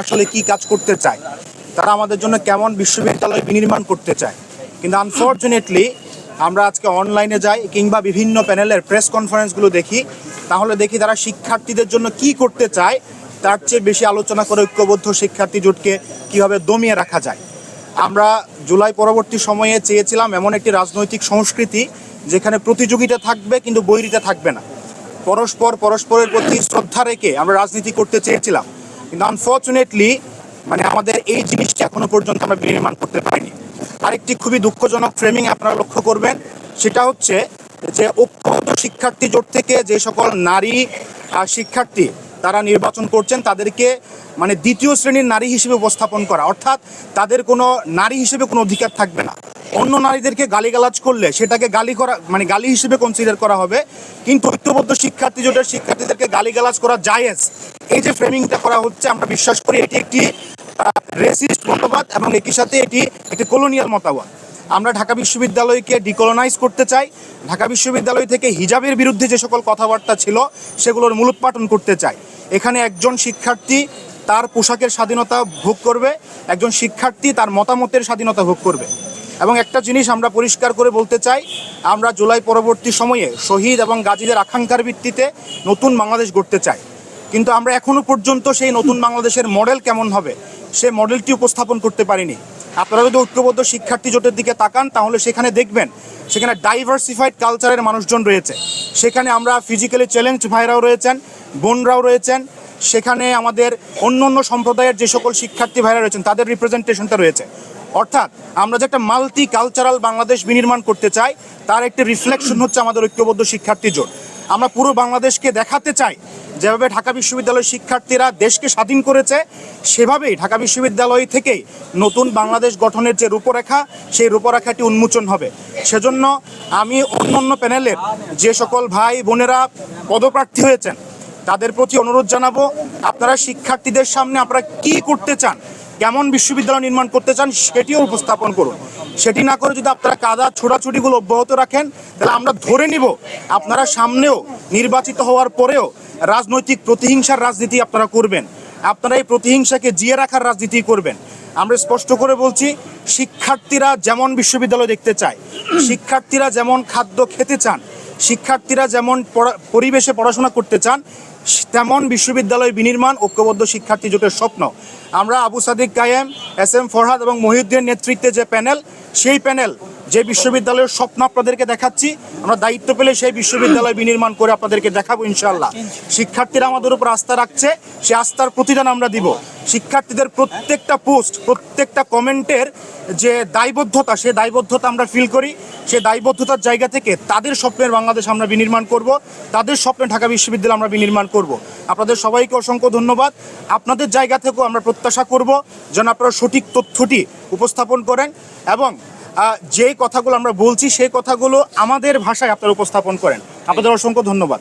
আসলে কি কাজ করতে চায়, তারা আমাদের জন্য কেমন বিশ্ববিদ্যালয় বিনির্মাণ করতে চায়। কিন্তু আনফর্চুনেটলি আমরা আজকে অনলাইনে যাই কিংবা বিভিন্ন প্যানেলের প্রেস কনফারেন্সগুলো দেখি, তাহলে দেখি তারা শিক্ষার্থীদের জন্য কি করতে চায় তার চেয়ে বেশি আলোচনা করে ঐক্যবদ্ধ শিক্ষার্থী জোটকে কীভাবে দমিয়ে রাখা যায়। আমরা জুলাই পরবর্তী সময়ে চেয়েছিলাম এমন একটি রাজনৈতিক সংস্কৃতি যেখানে প্রতিযোগিতা থাকবে কিন্তু বৈরিতা থাকবে না, পরস্পরের প্রতি শ্রদ্ধা রেখে আমরা রাজনীতি করতে চেয়েছিলাম। কিন্তু আনফর্চুনেটলি আমাদের এই জিনিসটা এখনো পর্যন্ত আমরা বিনির্মাণ করতে পারিনি। আরেকটি খুবই দুঃখজনক ফ্রেমিং আপনারা লক্ষ্য করবেন, সেটা হচ্ছে যে ঐক্যবদ্ধ শিক্ষার্থী জোট থেকে যে সকল নারী শিক্ষার্থী তারা নির্বাচন করছেন তাদেরকে দ্বিতীয় শ্রেণীর নারী হিসেবে উপস্থাপন করা, অর্থাৎ তাদের কোনো নারী হিসেবে কোনো অধিকার থাকবে না। অন্য নারীদেরকে গালিগালাজ করলে সেটাকে গালি হিসেবে কনসিডার করা হবে, কিন্তু ঐক্যবদ্ধ শিক্ষার্থী জোটের শিক্ষার্থীদেরকে গালিগালাজ করা জায়েজ। এই যে ফ্রেমিংটা করা হচ্ছে, আমরা বিশ্বাস করি এটি একটি রেসিস্ট মতবাদ এবং একই সাথে এটি একটি কলোনিয়াল মতবাদ। আমরা ঢাকা বিশ্ববিদ্যালয়কে ডিকলোনাইজ করতে চাই। ঢাকা বিশ্ববিদ্যালয় থেকে হিজাবের বিরুদ্ধে যে সকল কথাবার্তা ছিল সেগুলোর মূলোৎপাটন করতে চাই। এখানে একজন শিক্ষার্থী তার পোশাকের স্বাধীনতা ভোগ করবে, একজন শিক্ষার্থী তার মতামতের স্বাধীনতা ভোগ করবে। এবং একটা জিনিস আমরা পরিষ্কার করে বলতে চাই, আমরা জুলাই পরবর্তী সময়ে শহীদ এবং গাজীদের আকাঙ্ক্ষার ভিত্তিতে নতুন বাংলাদেশ গড়তে চাই। কিন্তু আমরা এখনও পর্যন্ত সেই নতুন বাংলাদেশের মডেল কেমন হবে সে মডেলটি উপস্থাপন করতে পারিনি। আপনারা যদি ঐক্যবদ্ধ শিক্ষার্থী জোটের দিকে তাকান তাহলে সেখানে দেখবেন সেখানে ডাইভার্সিফাইড কালচারের মানুষজন রয়েছে। সেখানে আমরা ফিজিক্যালি চ্যালেঞ্জ ভাইরাও রয়েছেন, বোনরাও রয়েছেন, সেখানে আমাদের অন্য সম্প্রদায়ের যে সকল শিক্ষার্থী ভাইরা রয়েছেন তাদের রিপ্রেজেন্টেশনটা রয়েছে। অর্থাৎ আমরা যে একটা মাল্টি কালচারাল বাংলাদেশ বিনির্মাণ করতে চাই তার একটি রিফ্লেকশন হচ্ছে আমাদের ঐক্যবদ্ধ শিক্ষার্থী জোট। আমরা পুরো বাংলাদেশকে দেখাতে চাই যেভাবে ঢাকা বিশ্ববিদ্যালয়ের শিক্ষার্থীরা দেশকে স্বাধীন করেছে, সেভাবেই ঢাকা বিশ্ববিদ্যালয় থেকেই নতুন বাংলাদেশ গঠনের যে রূপরেখা সেই রূপরেখাটি উন্মোচন হবে। সেজন্য আমি অন্য প্যানেলের যে সকল ভাই বোনেরা পদপ্রার্থী হয়েছেন তাদের প্রতি অনুরোধ জানাবো, আপনারা শিক্ষার্থীদের সামনে আপনারা কি করতে চান, কেমন বিশ্ববিদ্যালয় নির্মাণ করতে চান সেটিও উপস্থাপন করুন। সেটি না করে যদি আপনারা কাদা ছোড়াছুটিগুলো অব্যাহত রাখেন তাহলে আমরা ধরে নিব আপনারা সামনেও নির্বাচিত হওয়ার পরেও রাজনৈতিক প্রতিহিংসার রাজনীতি আপনারা করবেন, আপনারা এই প্রতিহিংসাকে জিয়ে রাখার রাজনীতি করবেন। আমরা স্পষ্ট করে বলছি, শিক্ষার্থীরা যেমন বিশ্ববিদ্যালয় দেখতে চায়, শিক্ষার্থীরা যেমন খাদ্য খেতে চান, শিক্ষার্থীরা যেমন পরিবেশে পড়াশোনা করতে চান, তেমন বিশ্ববিদ্যালয় বিনির্মাণ ঐক্যবদ্ধ শিক্ষার্থী জোটের স্বপ্ন। আমরা আবু সাদিক কায়েম, SM ফরহাদ এবং মহিউদ্দিনের নেতৃত্বে যে প্যানেল, সেই প্যানেল যে বিশ্ববিদ্যালয়ের স্বপ্ন আপনাদেরকে দেখাচ্ছি, আমরা দায়িত্ব পেলে সেই বিশ্ববিদ্যালয় বিনির্মাণ করে আপনাদেরকে দেখাবো ইনশাআল্লাহ। শিক্ষার্থীরা আমাদের উপর আস্থা রাখছে, সে আস্থার প্রতিদান আমরা দিব। শিক্ষার্থীদের প্রত্যেকটা পোস্ট, প্রত্যেকটা কমেন্টের যে দায়বদ্ধতা, সে দায়বদ্ধতা আমরা ফিল করি। সে দায়বদ্ধতার জায়গা থেকে তাদের স্বপ্নের বাংলাদেশ আমরা বিনির্মাণ করব, তাদের স্বপ্নে ঢাকা বিশ্ববিদ্যালয় আমরা বিনির্মাণ করব। আপনাদের সবাইকে অসংখ্য ধন্যবাদ। আপনাদের জায়গা থেকেও আমরা প্রত্যাশা করব যেন আপনারা সঠিক তথ্যটি উপস্থাপন করেন এবং যে কথাগুলো আমরা বলছি সেই কথাগুলো আমাদের ভাষায় আপনারা উপস্থাপন করেন। আপনাদের অসংখ্য ধন্যবাদ।